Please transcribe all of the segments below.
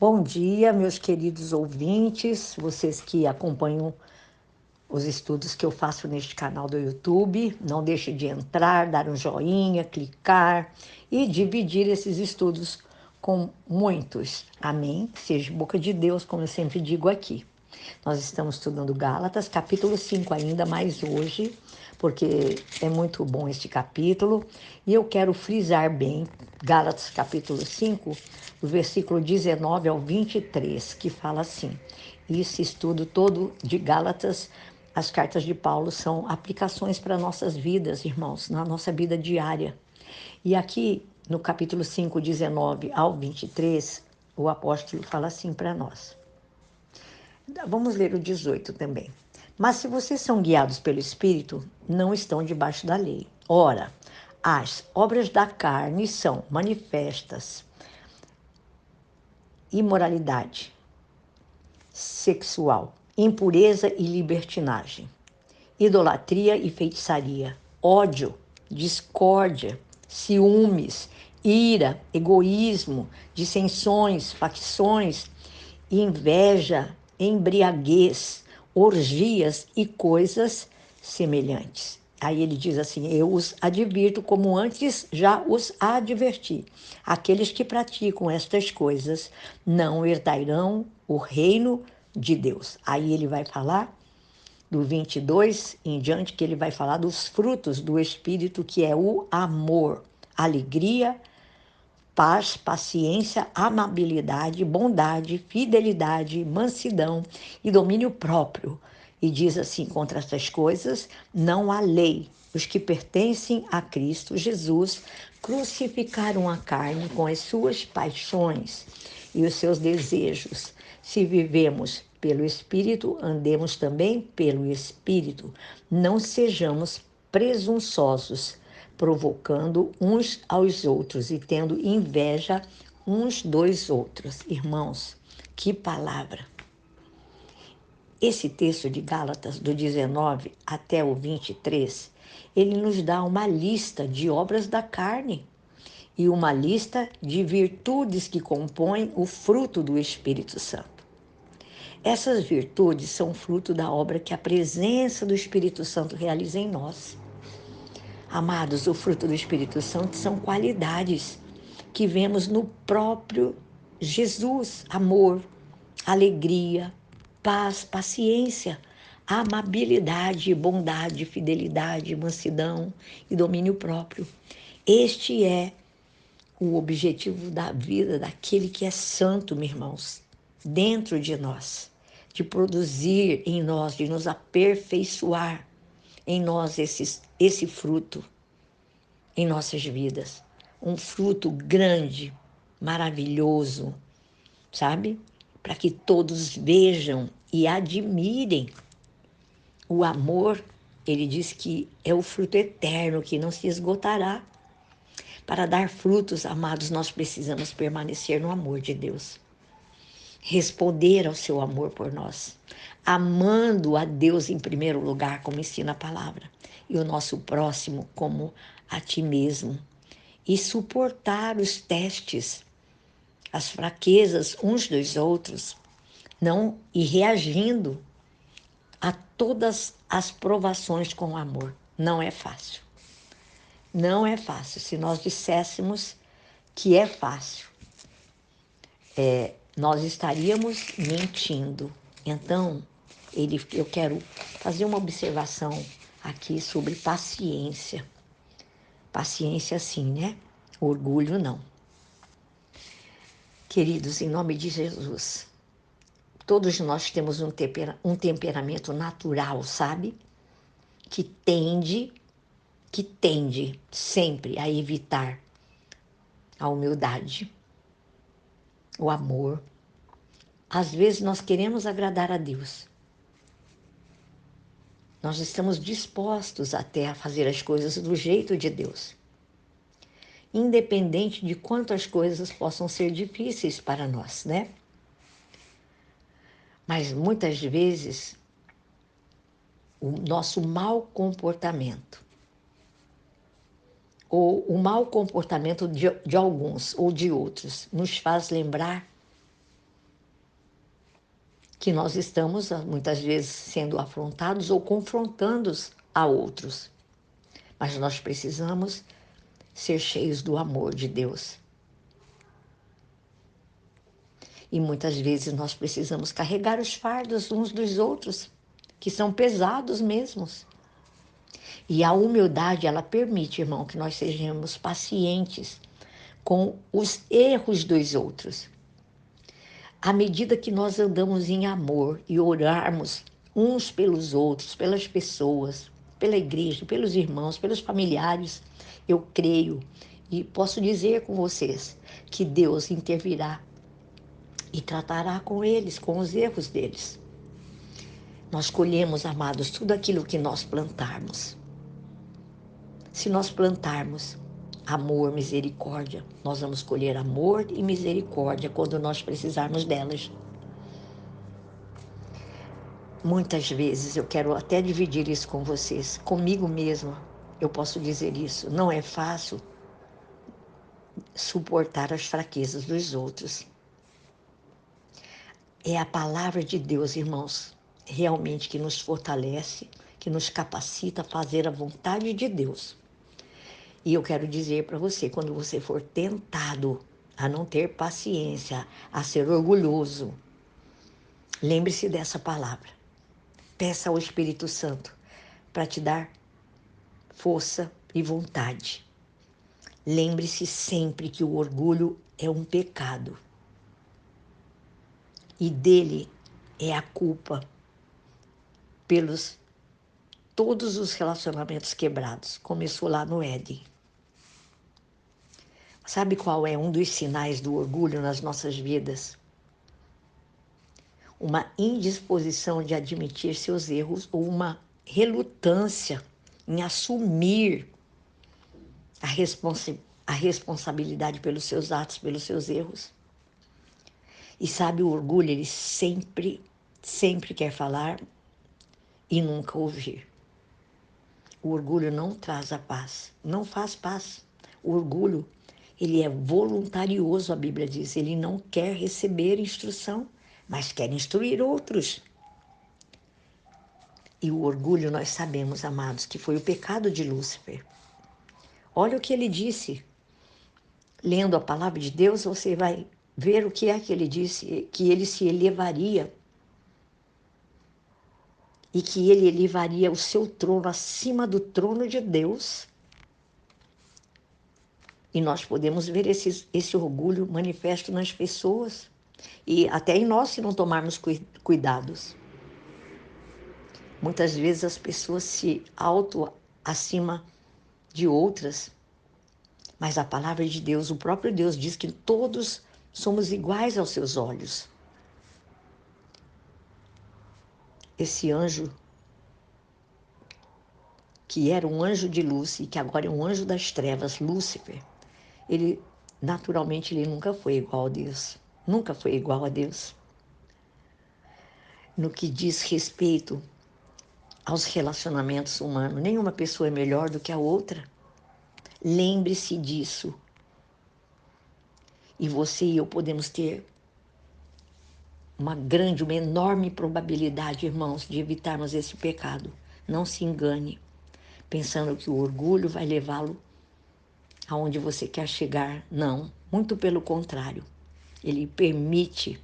Bom dia, meus queridos ouvintes, vocês que acompanham os estudos que eu faço neste canal do YouTube. Não deixe de entrar, dar um joinha, clicar e dividir esses estudos com muitos. Amém? Seja boca de Deus, como eu sempre digo aqui. Nós estamos estudando Gálatas, capítulo 5 ainda mais hoje, porque é muito bom este capítulo. E eu quero frisar bem Gálatas, capítulo 5, do versículo 19 ao 23, que fala assim. Esse estudo todo de Gálatas, as cartas de Paulo, são aplicações para nossas vidas, irmãos, na nossa vida diária. E aqui, no capítulo 5, 19 ao 23, o apóstolo fala assim para nós. Vamos ler o 18 também. Mas se vocês são guiados pelo Espírito, não estão debaixo da lei. Ora, as obras da carne são manifestas: imoralidade sexual, impureza e libertinagem, idolatria e feitiçaria, ódio, discórdia, ciúmes, ira, egoísmo, dissensões, facções, inveja, embriaguez, orgias e coisas semelhantes. Aí ele diz assim: eu os advirto como antes já os adverti. Aqueles que praticam estas coisas não herdarão o reino de Deus. Aí ele vai falar do 22 em diante, que ele vai falar dos frutos do Espírito, que é o amor, alegria, paz, paciência, amabilidade, bondade, fidelidade, mansidão e domínio próprio. E diz assim: contra estas coisas não há lei. Os que pertencem a Cristo Jesus crucificaram a carne com as suas paixões e os seus desejos. Se vivemos pelo Espírito, andemos também pelo Espírito. Não sejamos presunçosos, provocando uns aos outros e tendo inveja uns dos outros. Irmãos, que palavra! Esse texto de Gálatas, do 19 até o 23, ele nos dá uma lista de obras da carne e uma lista de virtudes que compõem o fruto do Espírito Santo. Essas virtudes são fruto da obra que a presença do Espírito Santo realiza em nós. Amados, o fruto do Espírito Santo são qualidades que vemos no próprio Jesus: amor, alegria, paz, paciência, amabilidade, bondade, fidelidade, mansidão e domínio próprio. Este é o objetivo da vida daquele que é santo, meus irmãos, dentro de nós, de produzir em nós, de nos aperfeiçoar em nós esse fruto em nossas vidas. Um fruto grande, maravilhoso, sabe? Para que todos vejam e admirem o amor. Ele diz que é o fruto eterno que não se esgotará. Para dar frutos, amados, nós precisamos permanecer no amor de Deus. Responder ao seu amor por nós, amando a Deus em primeiro lugar, como ensina a palavra, e o nosso próximo como a ti mesmo. E suportar os testes, as fraquezas uns dos outros, não e reagindo a todas as provações com amor. Não é fácil. Não é fácil. Se nós disséssemos que é fácil, nós estaríamos mentindo. Então, eu quero fazer uma observação aqui sobre paciência. Paciência sim, né? Orgulho não. Queridos, em nome de Jesus, todos nós temos um temperamento natural, sabe? Que tende sempre a evitar a humildade, o amor. Às vezes nós queremos agradar a Deus. Nós estamos dispostos até a fazer as coisas do jeito de Deus, independente de quanto as coisas possam ser difíceis para nós, né? Mas muitas vezes o nosso mau comportamento, ou o mau comportamento de alguns ou de outros, nos faz lembrar que nós estamos muitas vezes sendo afrontados ou confrontando a outros. Mas nós precisamos ser cheios do amor de Deus. E muitas vezes nós precisamos carregar os fardos uns dos outros, que são pesados mesmos. E a humildade, ela permite, irmão, que nós sejamos pacientes com os erros dos outros. À medida que nós andamos em amor e orarmos uns pelos outros, pelas pessoas, pela igreja, pelos irmãos, pelos familiares, eu creio e posso dizer com vocês que Deus intervirá e tratará com eles, com os erros deles. Nós colhemos, amados, tudo aquilo que nós plantarmos. Se nós plantarmos amor, misericórdia, nós vamos colher amor e misericórdia quando nós precisarmos delas. Muitas vezes eu quero até dividir isso com vocês, comigo mesma, eu posso dizer isso. Não é fácil suportar as fraquezas dos outros. É a palavra de Deus, irmãos, realmente que nos fortalece, que nos capacita a fazer a vontade de Deus. E eu quero dizer para você, quando você for tentado a não ter paciência, a ser orgulhoso, lembre-se dessa palavra. Peça ao Espírito Santo para te dar força e vontade. Lembre-se sempre que o orgulho é um pecado. E dele é a culpa pelos todos os relacionamentos quebrados. Começou lá no Éden. Sabe qual é um dos sinais do orgulho nas nossas vidas? Uma indisposição de admitir seus erros ou uma relutância em assumir a responsabilidade pelos seus atos, pelos seus erros. E sabe, o orgulho, ele sempre quer falar e nunca ouvir. O orgulho não traz a paz, não faz paz. O orgulho, ele é voluntarioso, a Bíblia diz. Ele não quer receber instrução, mas quer instruir outros. E o orgulho, nós sabemos, amados, que foi o pecado de Lúcifer. Olha o que ele disse. Lendo a palavra de Deus, você vai ver o que é que ele disse, que ele se elevaria e que ele elevaria o seu trono acima do trono de Deus. E nós podemos ver esse orgulho manifesto nas pessoas e até em nós, se não tomarmos cuidados. Muitas vezes as pessoas se acima de outras, mas a palavra de Deus, o próprio Deus diz que todos somos iguais aos seus olhos. Esse anjo, que era um anjo de luz e que agora é um anjo das trevas, Lúcifer, ele naturalmente ele nunca foi igual a Deus. Nunca foi igual a Deus. No que diz respeito aos relacionamentos humanos, nenhuma pessoa é melhor do que a outra. Lembre-se disso. E você e eu podemos ter uma enorme probabilidade, irmãos, de evitarmos esse pecado. Não se engane, pensando que o orgulho vai levá-lo aonde você quer chegar. Não, muito pelo contrário. Ele permite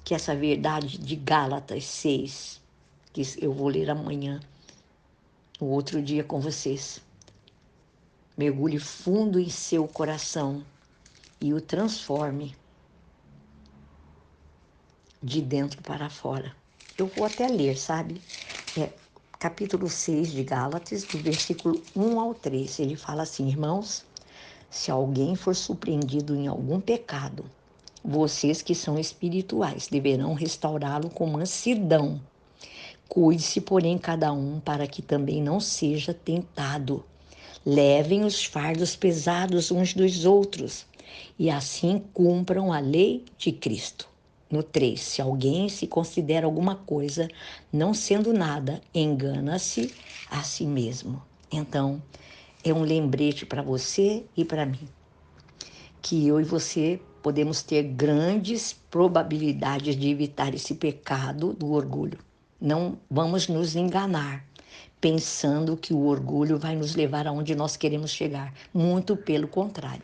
que essa verdade de Gálatas 6, que eu vou ler amanhã, o outro dia com vocês, mergulhe fundo em seu coração e o transforme de dentro para fora. Eu vou até ler, sabe? Capítulo 6 de Gálatas, do versículo 1 ao 3. Ele fala assim: irmãos, se alguém for surpreendido em algum pecado, vocês que são espirituais deverão restaurá-lo com mansidão. Cuide-se, porém, cada um para que também não seja tentado. Levem os fardos pesados uns dos outros e assim cumpram a lei de Cristo. No 3, se alguém se considera alguma coisa, não sendo nada, engana-se a si mesmo. Então, é um lembrete para você e para mim, que eu e você podemos ter grandes probabilidades de evitar esse pecado do orgulho. Não vamos nos enganar, pensando que o orgulho vai nos levar aonde nós queremos chegar. Muito pelo contrário.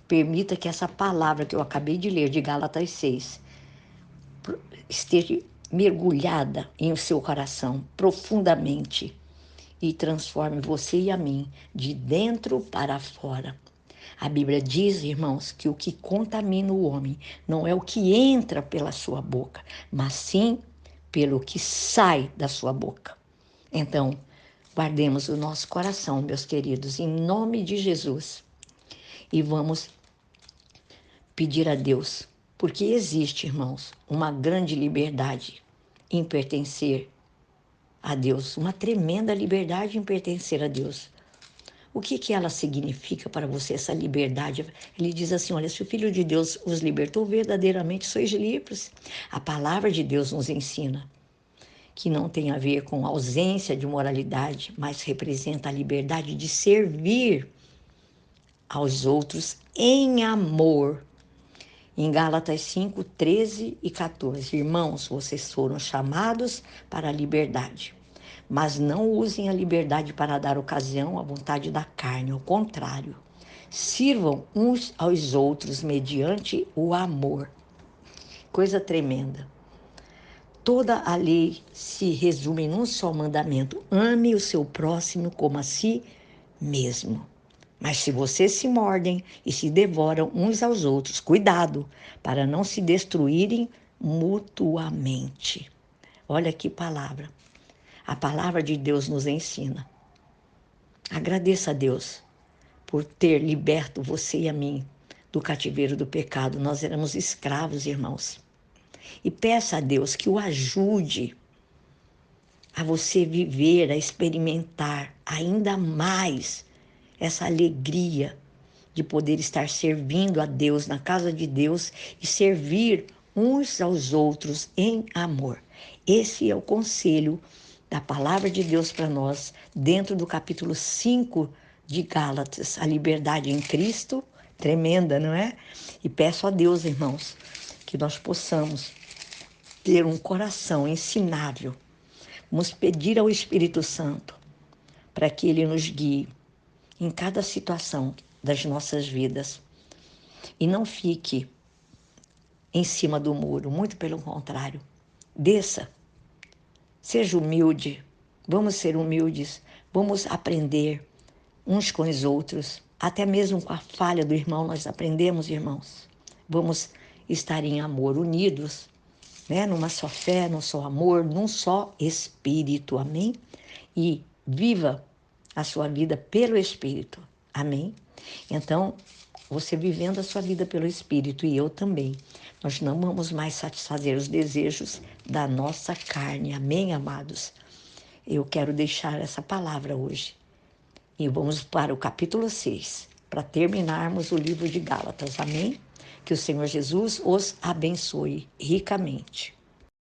Permita que essa palavra que eu acabei de ler, de Gálatas 6, esteja mergulhada em seu coração profundamente e transforme você e a mim de dentro para fora. A Bíblia diz, irmãos, que o que contamina o homem não é o que entra pela sua boca, mas sim pelo que sai da sua boca. Então, guardemos o nosso coração, meus queridos, em nome de Jesus. E vamos pedir a Deus, porque existe, irmãos, uma grande liberdade em pertencer a Deus, uma tremenda liberdade em pertencer a Deus. O que ela significa para você, essa liberdade? Ele diz assim, olha, se o Filho de Deus os libertou, verdadeiramente sois livres. A palavra de Deus nos ensina que não tem a ver com ausência de moralidade, mas representa a liberdade de servir aos outros em amor. Em Gálatas 5, 13 e 14, irmãos, vocês foram chamados para a liberdade. Mas não usem a liberdade para dar ocasião à vontade da carne, ao contrário. Sirvam uns aos outros mediante o amor. Coisa tremenda. Toda a lei se resume num só mandamento: ame o seu próximo como a si mesmo. Mas se vocês se mordem e se devoram uns aos outros, cuidado para não se destruírem mutuamente. Olha que palavra. A palavra de Deus nos ensina. Agradeça a Deus por ter liberto você e a mim do cativeiro do pecado. Nós éramos escravos, irmãos. E peça a Deus que o ajude a você viver, a experimentar ainda mais essa alegria de poder estar servindo a Deus na casa de Deus e servir uns aos outros em amor. Esse é o conselho da palavra de Deus para nós, dentro do capítulo 5 de Gálatas, a liberdade em Cristo, tremenda, não é? E peço a Deus, irmãos, que nós possamos ter um coração ensinável. Vamos pedir ao Espírito Santo para que Ele nos guie em cada situação das nossas vidas e não fique em cima do muro, muito pelo contrário. Desça, seja humilde, vamos ser humildes, vamos aprender uns com os outros, até mesmo com a falha do irmão nós aprendemos, irmãos. Vamos estar em amor, unidos, né? Numa só fé, num só amor, num só Espírito, amém? E viva a sua vida pelo Espírito, amém? Então, você vivendo a sua vida pelo Espírito e eu também, nós não vamos mais satisfazer os desejos da nossa carne, amém, amados? Eu quero deixar essa palavra hoje. E vamos para o capítulo 6, para terminarmos o livro de Gálatas, amém? Que o Senhor Jesus os abençoe ricamente.